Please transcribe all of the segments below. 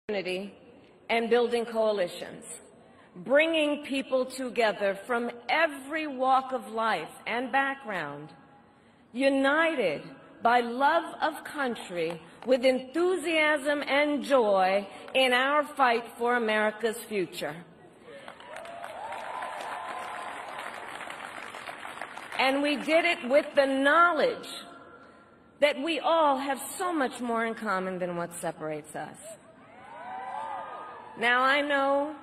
unity and building coalitions, bringing people together from every walk of life and background, united by love of country with enthusiasm and joy in our fight for America's future. And we did it with the knowledge that we all have so much more in common than what separates us. Now, I know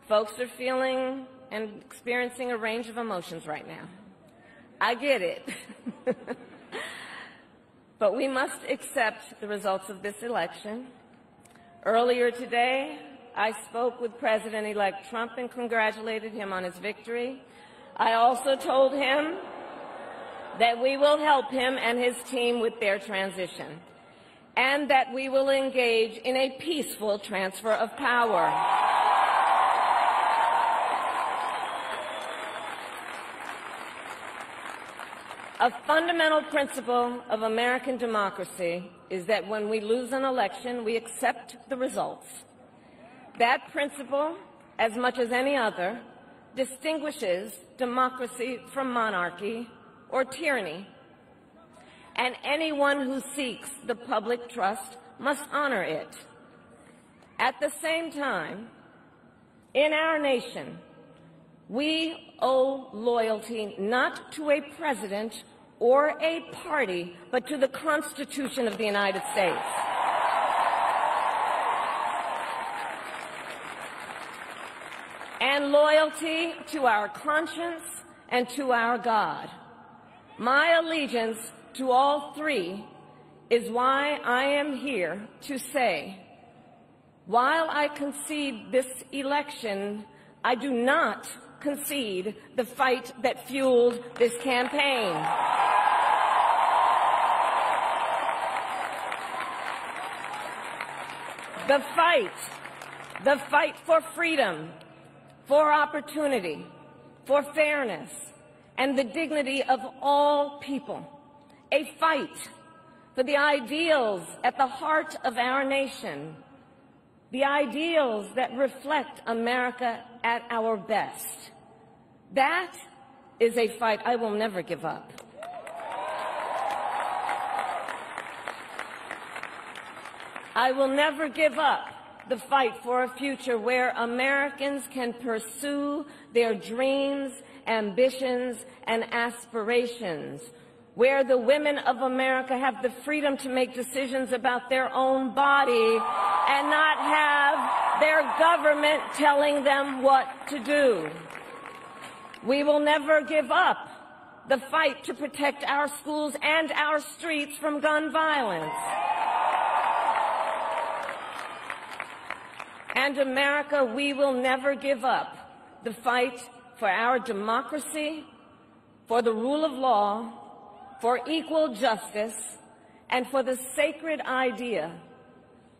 folks are feeling and experiencing a range of emotions right now. I get it. But we must accept the results of this election. Earlier today, I spoke with President-elect Trump and congratulated him on his victory. I also told him that we will help him and his team with their transition, and that we will engage in a peaceful transfer of power. A fundamental principle of American democracy is that when we lose an election, we accept the results. That principle, as much as any other, distinguishes democracy from monarchy or tyranny. And anyone who seeks the public trust must honor it. At the same time, in our nation, we owe loyalty not to a president or a party, but to the Constitution of the United States. And loyalty to our conscience and to our God. My allegiance to all three is why I am here to say, while I concede this election, I do not concede the fight that fueled this campaign. The fight for freedom, for opportunity, for fairness, and the dignity of all people. A fight for the ideals at the heart of our nation, the ideals that reflect America at our best. That is a fight I will never give up. I will never give up the fight for a future where Americans can pursue their dreams, ambitions, and aspirations, where the women of America have the freedom to make decisions about their own body and not have their government telling them what to do. We will never give up the fight to protect our schools and our streets from gun violence. And America, we will never give up the fight for our democracy, for the rule of law, for equal justice, and for the sacred idea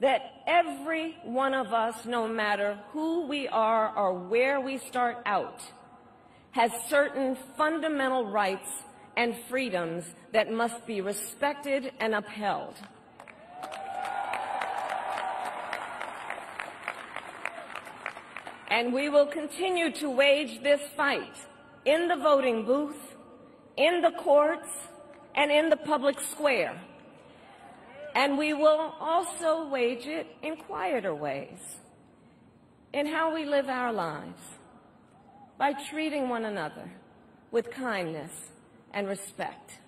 that every one of us, no matter who we are or where we start out, has certain fundamental rights and freedoms that must be respected and upheld. And we will continue to wage this fight in the voting booth, in the courts, and in the public square. And we will also wage it in quieter ways, in how we live our lives, by treating one another with kindness and respect,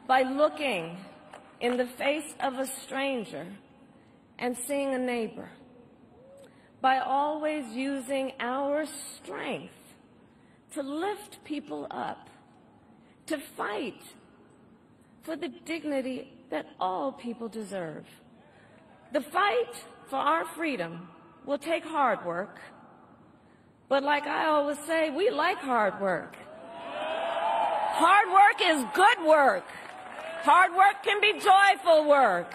by looking in the face of a stranger and seeing a neighbor, by always using our strength to lift people up, to fight for the dignity that all people deserve. The fight for our freedom will take hard work, but like I always say, we like hard work. Hard work is good work. Hard work can be joyful work.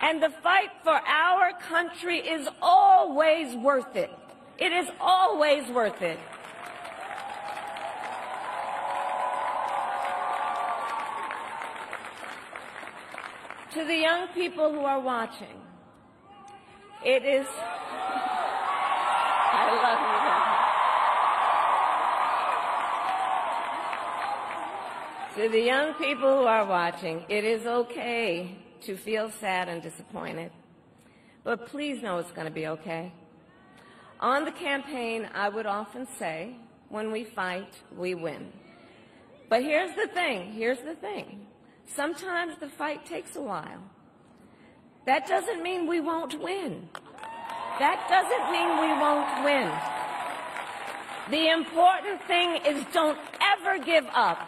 And the fight for our country is always worth it. It is always worth it. To the young people who are watching, It is, I love you. To the young people who are watching, it is okay to feel sad and disappointed, but please know it's going to be okay. On the campaign, I would often say, when we fight, we win. But here's the thing. Sometimes the fight takes a while. That doesn't mean we won't win. That doesn't mean we won't win. The important thing is don't ever give up.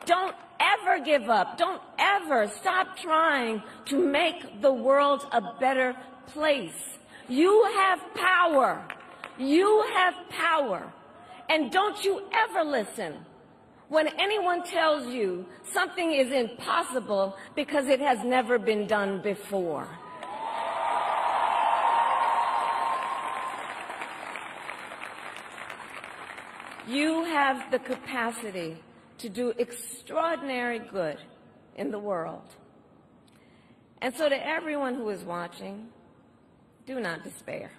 Don't ever give up. Don't ever stop trying to make the world a better place. You have power. You have power. And don't you ever listen when anyone tells you something is impossible because it has never been done before. You have the capacity to do extraordinary good in the world. And so to everyone who is watching, do not despair.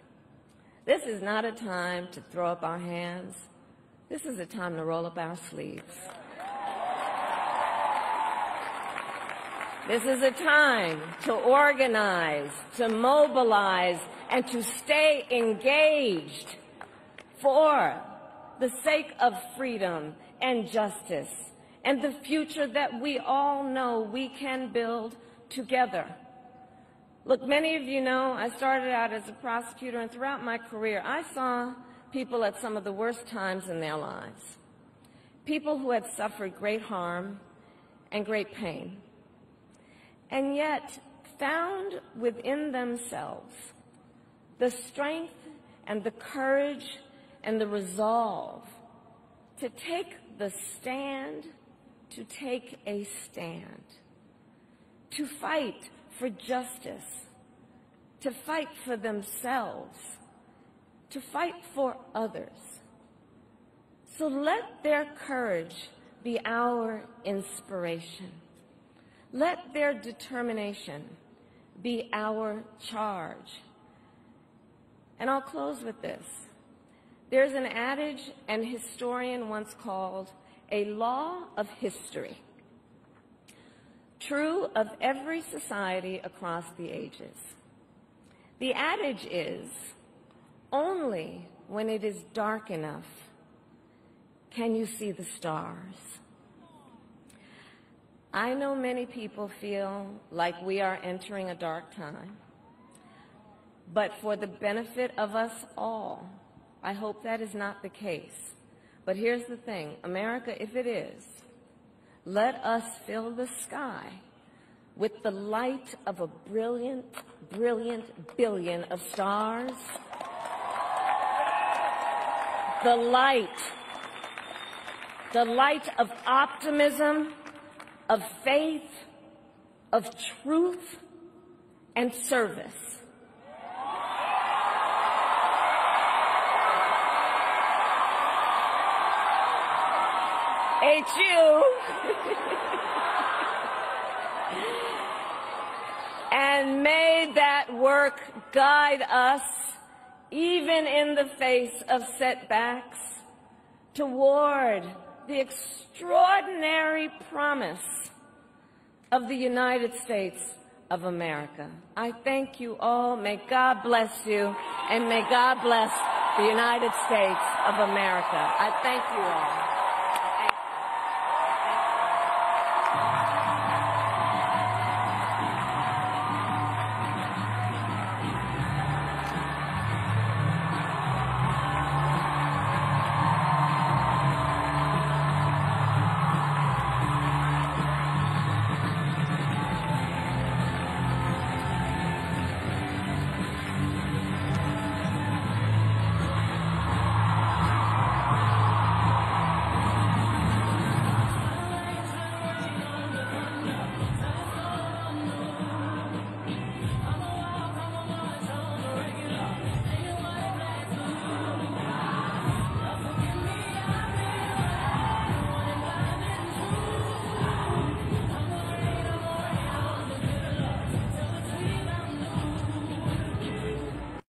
This is not a time to throw up our hands. This is a time to roll up our sleeves. This is a time to organize, to mobilize, and to stay engaged for the sake of freedom and justice and the future that we all know we can build together. Look, many of you know I started out as a prosecutor, and throughout my career I saw people at some of the worst times in their lives. People who had suffered great harm and great pain, and yet found within themselves the strength and the courage and the resolve to take the stand, to take a stand, to fight for justice, to fight for themselves, to fight for others. So let their courage be our inspiration. Let their determination be our charge. And I'll close with this. There's an adage an historian once called a law of history, true of every society across the ages. The adage is, only when it is dark enough can you see the stars. I know many people feel like we are entering a dark time, but for the benefit of us all, I hope that is not the case. But here's the thing, America, if it is, let us fill the sky with the light of a brilliant, brilliant billion of stars. The light of optimism, of faith, of truth, and service. AJAABU. And may that work guide us, even in the face of setbacks, toward the extraordinary promise of the United States of America. I thank you all. May God bless you, and may God bless the United States of America. I thank you all.